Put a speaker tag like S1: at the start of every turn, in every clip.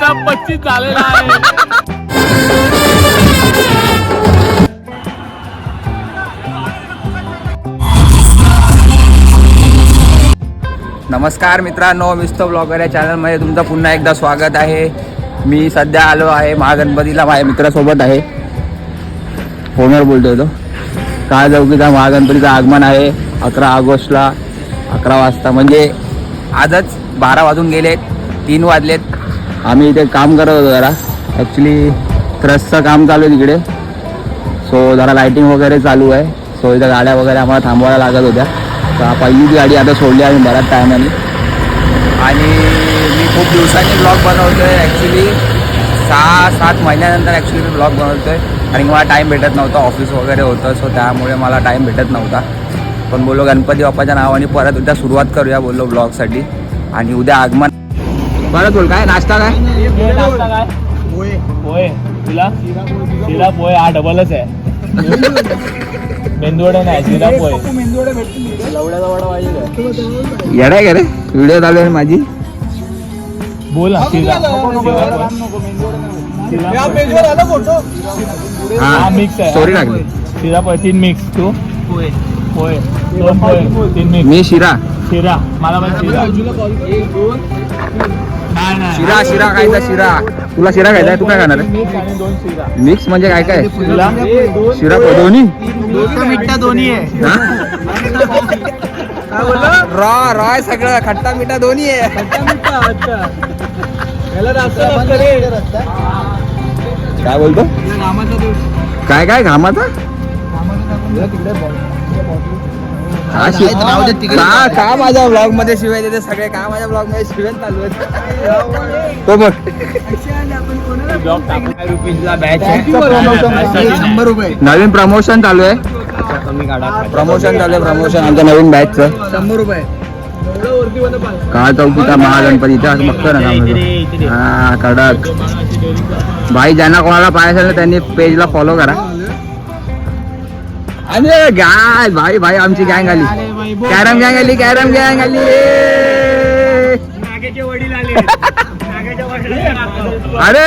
S1: 25 झालेला आहे.
S2: नमस्कार मित्रांनो, मिस्टर ब्लॉगर या चॅनलमध्ये तुमचं पुन्हा एकदा स्वागत आहे. मी सध्या आलो आहे महागणपतीला. माझ्या मित्रासोबत आहे, फोनवर बोलतोय तो. काळ चौकीचा महागणपतीचं आगमन आहे 11 ऑगस्टला 11 वाजता. म्हणजे आजच 12 वाजून गेलेत, 3 वाजलेत. आम्ही इथे काम करत होतो जरा. ॲक्च्युली ट्रस्टचं काम चालू आहे तिकडे. सो जरा लाईटिंग वगैरे चालू आहे. सो इथं गाड्या वगैरे आम्हाला थांबवायला लागत होत्या. तर पहिलीच गाडी आता सोडली आम्ही बऱ्याच टायमाने. आणि मी खूप दिवसांनी ब्लॉग बनवतो आहे. ॲक्च्युली 6-7 महिन्यानंतर ॲक्च्युली मी ब्लॉग बनवतो आहे. कारण मला टाईम भेटत नव्हता, ऑफिस वगैरे होतं. सो त्यामुळे मला टाईम भेटत नव्हता. पण बोललो गणपती बाप्पाच्या नावाने परत उद्या सुरुवात करूया बोललो ब्लॉगसाठी. आणि उद्या आगमन. परत बोल, काय नाश्ता काय?
S1: पोहे. तुला शिरा पोहे हा डबलच आहे. मेंदूवडा नाही, शिरा पोहे.
S2: येडाय का रे? व्हिडिओ चालू आहे माझी.
S1: बोल ना. शिरा
S2: हा
S1: मिक्स आहे.
S2: स्टोरी लागली.
S1: शिरा पोहे 3 मिक्स. तू पोहे 2 पोहे 3 मिक्स.
S2: मी शिरा
S1: मला पण शिरा.
S2: शिरा खायचा. शिरा तुला शिरा खायचा आहे? तू काय खाणार आहे?
S1: मिक्स आणि 2 शिरा.
S2: मिक्स म्हणजे काय काय?
S1: तुला
S2: शिरा दोन्ही
S1: मिठा दोन्ही आहे.
S2: रॉ सगळं खट्टा मिठा दोन्ही आहे. काय बोलतो? काय काय घामाचा? का माझ्या ब्लॉग मध्ये शिवाय देते सगळे? का माझ्या ब्लॉग मध्ये शिवाय चालू आहे? तो बघ नवीन प्रमोशन चालू आहे. प्रमोशन आमच्या नवीन बॅचचं 100 रुपये. काळ चौकीचा महागणपतीचा बघतो ना. हा कडक भाई. ज्यांना कोणाला पाहायचं असेल त्यांनी पेजला फॉलो करा. आणि गाय भाई आमची गँग आली. कॅरम गँग आली. अरे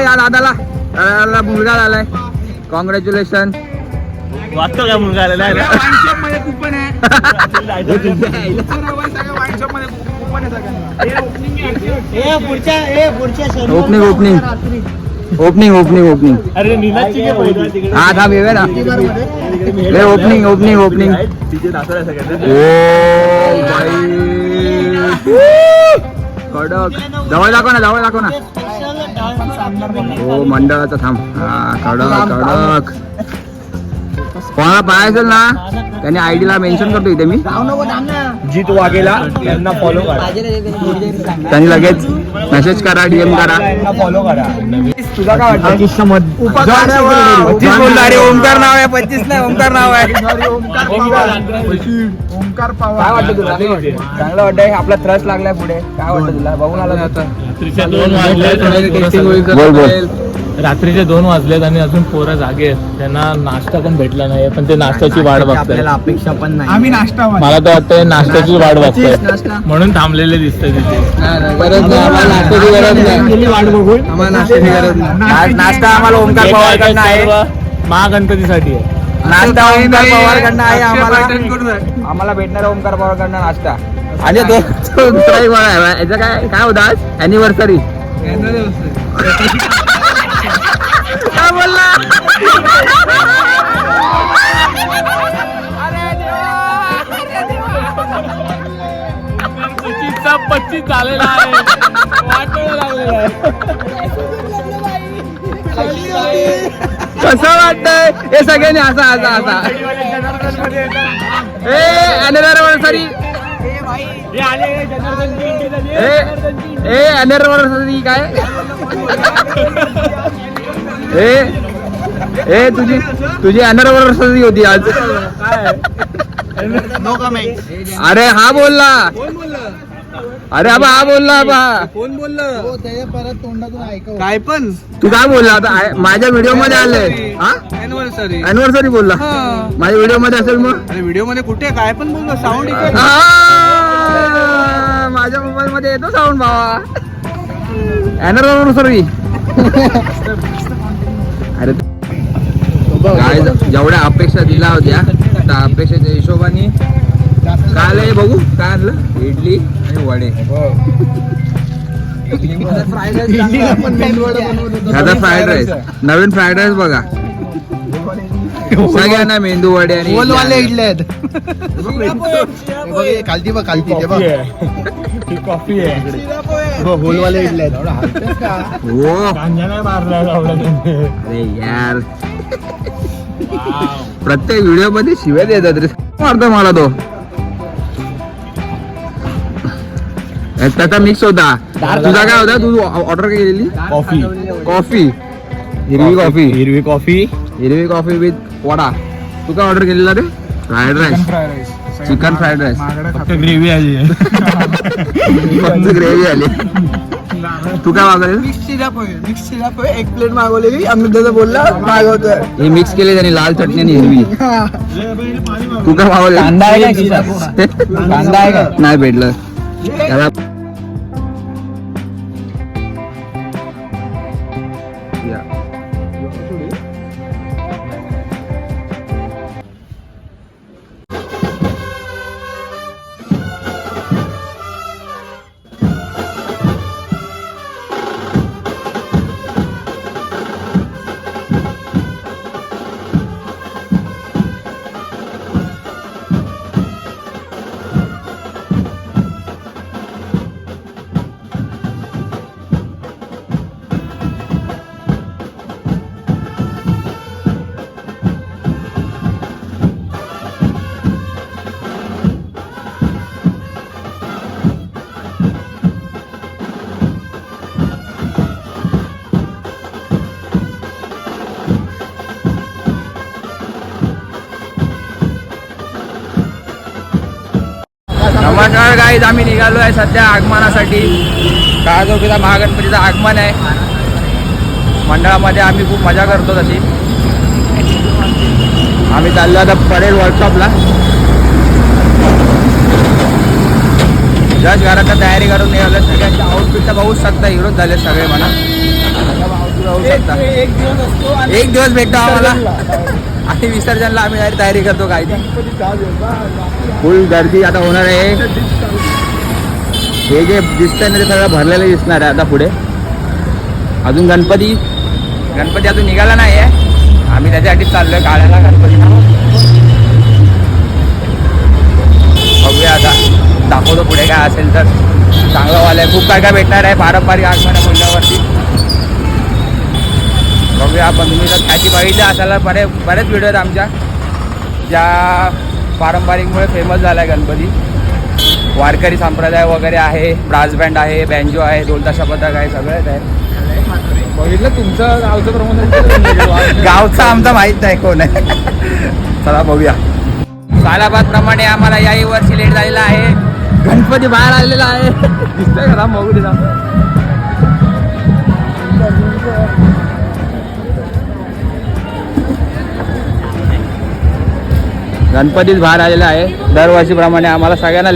S2: या दादाला मुलगा आलाय. कॉंग्रॅच्युलेशन.
S1: वाटतो का मुलगा आलेला आहे?
S2: ओपनिंग.
S1: अरे नीलाची घे पहिली.
S2: हा थांब येवे ना. ओपनिंग. ओ भाई कडक. जवळ दाखव ना. हो मंडळाचा थांब. हा कडक. कोणाला पाहायचं ना त्यांनी आयडी ला मेन्शन करतो इथे मी.
S1: जीत वाघेला त्यांना फॉलो करा.
S2: त्यांनी लगेच मेसेज करा, DM करा.
S1: फॉलो करा.
S2: तुझा काय वाटतं?
S1: 25
S2: बोलला रे. ओमकार नाव आहे. 25 नाही, ओमकार नाव आहे.
S1: ओमकार पवार.
S2: काय वाटतं तुला? चांगलं वाटतंय. आपला थ्रस्ट लागलाय पुढे. काय वाटतं तुला? बघून आला आता.
S1: रात्रीचे 2 वाजलेत आणि अजून पोरं जागे आहेत. त्यांना नाश्ता पण भेटला नाही. पण ते नाश्त्याची वाट बघतायत.
S2: अपेक्षा पण नाही.
S1: आम्ही नाश्ता मला तर वाटतंय नाश्त्याची वाट बघतायत म्हणून थांबलेले दिसतंय तिथे.
S2: नाश्ता आम्हाला ओमकार पवारकडनं आहे.
S1: महागणपतीसाठी आहे
S2: नाश्ता. ओमकार पवारकडनं आहे आम्हाला भेटणार. ओमकार पवारकडनं नाश्ता. आणि याचं काय होतं आज? अॅनिव्हर्सरी. काय बोलला?
S1: 25 झालेला आहे. वाटायला लागलेला आहे.
S2: कसं वाटतंय हे सगळ्यांनी? असा अॅनिव्हर्सरी. अॅनिव्हर्सरी काय? तुझी अॅनिव्हर्सरी होती आज. अरे हा बोलला. अरे आबा हा बोलला.
S3: कोण बोललं? परत तोंडातून ऐकव. काय पण
S2: तू काय बोलला? आता माझ्या व्हिडिओ मध्ये आलंय. अॅनिव्हर्सरी बोलला माझ्या व्हिडिओ मध्ये असेल. मग
S3: व्हिडिओ मध्ये कुठे काय पण बोललो? साऊंड
S2: माझ्या मोबाईल मध्ये येतो साऊंड भावा. सर अरे काय जेवढ्या अपेक्षा दिल्या होत्या त्या अपेक्षेच्या हिशोबाने काय आलंय बघू काय आणलं इडली आणि वडे ह्याचा फ्राईड राईस नवीन फ्राईड राईस बघा सगळ्यांना मेंदू वडे आणि
S3: होलवाले इडले आहेत खालती बघ खालती ते बघ
S1: कॉफी आहे
S3: होलवाले इडले आहेत
S2: हो
S1: गांजा नाही मारला
S2: अरे यार प्रत्येक व्हिडिओ मध्ये शिव्या देतात रे मारतो मला तो त्याचा मिक्स होता तुझा काय होता तू ऑर्डर केलेली
S1: कॉफी
S2: कॉफी हिरवी कॉफी विथ वडा तू काय ऑर्डर केलेला रे fried rice chicken fried rice
S1: फक्त ग्रेव्ही आली
S2: फक्त ग्रेव्ही आली तू काय मागवले
S3: मिक्स सिरप एक प्लेट मागवलेली अमित बोलला मागवतोय
S2: हे मिक्स केले त्याने लाल चटणी आणि हिरवी तू काय मागवले
S3: कांदा आहे का कांदा आहे का
S2: नाही भेटलं त्याला नमस्कार गाईज आम्ही निघालो आहे सध्या आगमनासाठी काळाचौकीचा महागणपतीचं आगमन आहे मंडळामध्ये आम्ही खूप मजा करतो तशी आम्ही चाललो आता परेड वर्कशॉपला जस्ट घरात तयारी करून निघालो सगळ्यांचे आउटफिट तर बघूच शकता हिरोच झाले सगळे म्हणा एक दिवस भेटतो आम्हाला आणि विसर्जनला आम्ही तयारी करतो काय फुल गर्दी आता होणार आहे हे जे दिसतंय ना ते सगळं भरलेलं दिसणार आहे आता पुढे अजून गणपती अजून निघाला नाही आहे आम्ही त्याच्यासाठी चाललोय काढायला गणपती बघूया आता दाखवतो पुढे काय असेल तर चांगलं वालं आहे खूप काय काय भेटणार आहे पारंपरिक आगमन मूल्यावरती बघूया आपण तुम्ही जर ख्याती बघितलं असायला बरेच व्हिडिओ आहेत आमच्या ज्या पारंपरिकमुळे फेमस झाला आहे गणपती वारकरी संप्रदाय वगैरे आहे ब्रास बँड आहे बँजो आहे ढोलताशा पथक आहे सगळंच आहे
S1: बघितलं तुमचं गावचं प्रमाण
S2: गावचा आमचा माहीत नाही कोण आहे चला बघूया सालाबाद प्रमाणे आम्हाला याही वर्षी लेट झालेला आहे गणपती बाहेर आलेला आहे दिसतंय का बघू दे गणपतीच बाहेर आलेला आहे दरवर्षीप्रमाणे आम्हाला सगळ्यांना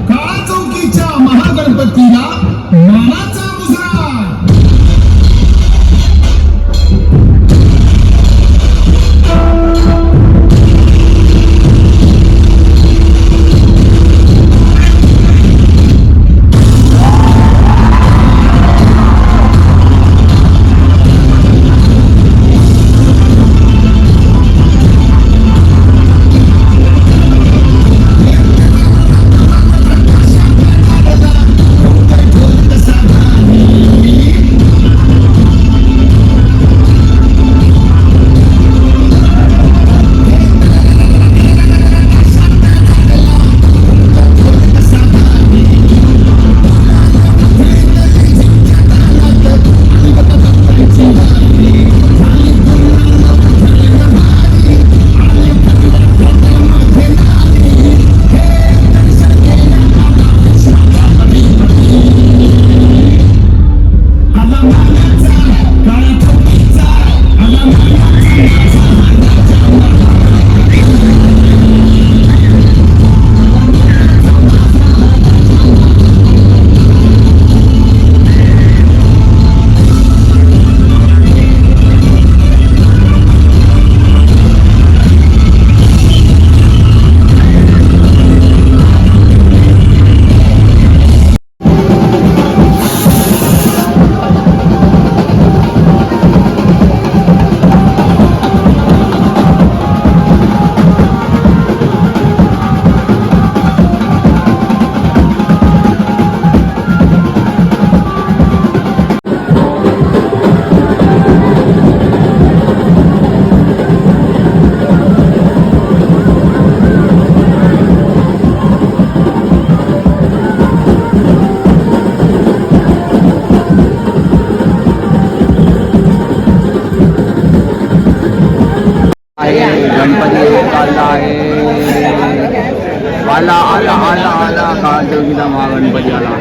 S4: काळा चौकीच्या महागणपतीला मानाचा मुजरा.
S2: गणपती आला आहे. आला आला आला आला काळजोगीचा महागणपती आला.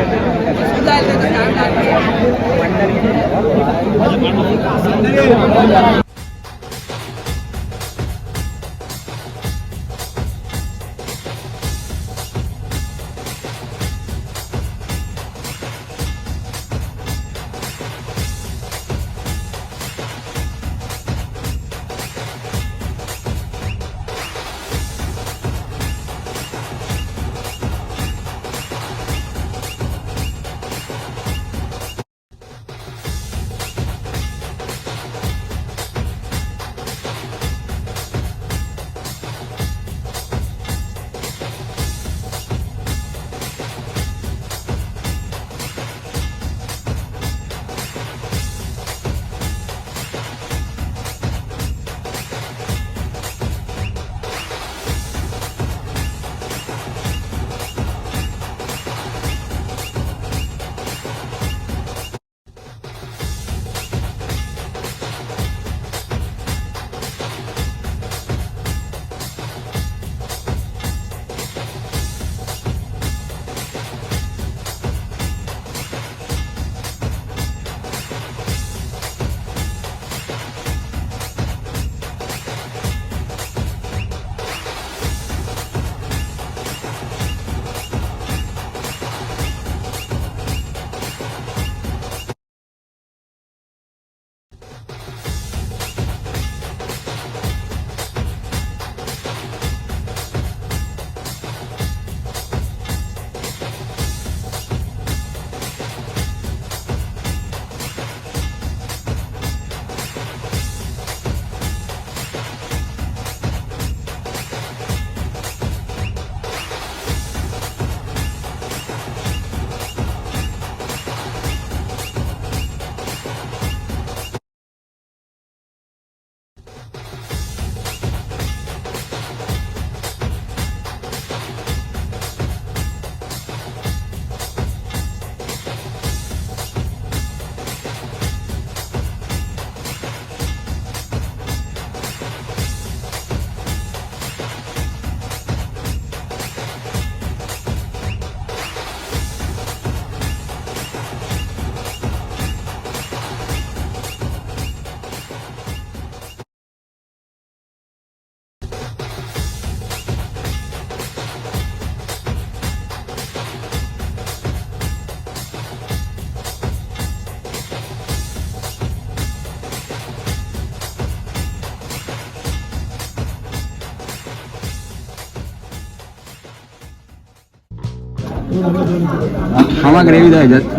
S2: खावा ग्रेव्ही द्या ह्याच्यात.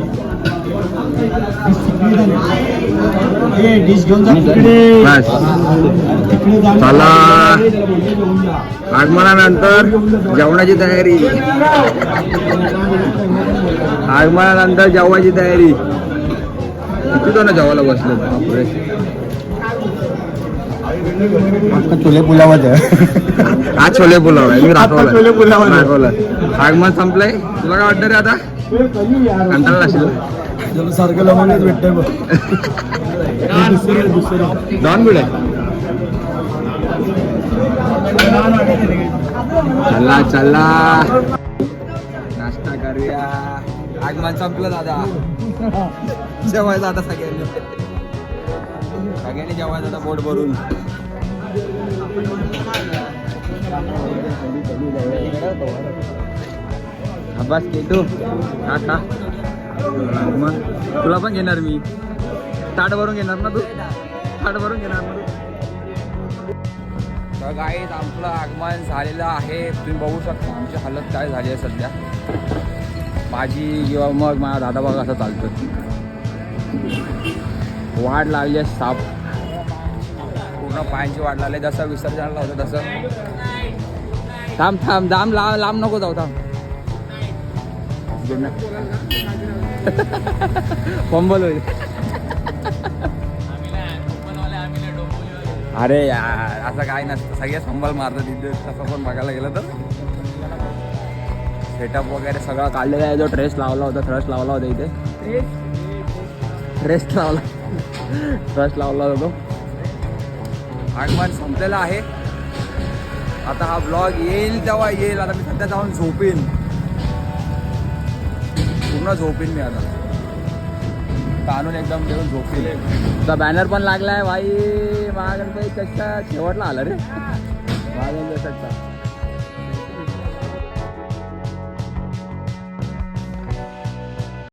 S2: बस चला आगमनानंतर जेवणाची तयारी. आगमनानंतर जेवणाची तयारी. किती जण जेवायला बसले बापरे.
S3: छोले पुलावाच
S2: आज छोले पुलाव आहे. मी
S3: छोले पुलाव आहे.
S2: राखवलं. आगमन संपलंय. तुला काय वाटतं रे आता कंटाळा असेल.
S3: सारखं लवंगच भेटतंय बघ.
S2: दोन मिळे. चला चला नाश्ता करूया. आगमन संपलं दादा. जेवायचं आता सगळ्यांनी. सगळ्यांनी जेवायचं आता पोट भरून. अब्बास केटू खा. मग तुला पण घेणार मी. ताट भरून घेणार ना तू. ताट भरून घेणार ना तू. तर गाईज आमचं आगमन झालेलं आहे. तुम्ही बघू शकता आमची हालत काय झाली आहे सध्या. माझी किंवा मग माझा दादा बघा असं चालतं. वाढ लागली आहे साप. पूर्ण पायांची वाढ लागली. जसं विसर्जनाला होतं तसं. थांब थांब लांब लांब नको जाऊ. थांब पंबल होईल. अरे यार असं काय नसतं. सगळे संबल मारतात तिथे. तसं पण बघायला गेलं तर सेटअप वगैरे सगळं काढलेला आहे. जो ट्रेस लावला होता इथे. ट्रेस लावला होता तो. आगमन संपलेला आहे. आता हा ब्लॉग येईल तेव्हा येईल. आता मी सध्या जाऊन झोपेन. पूर्ण झोपेन मी आता. ताणून एकदम देऊन झोपेल. तुझा बॅनर पण लागलाय भाई. महागणपती कशा शेवटला आला रे. महागणपती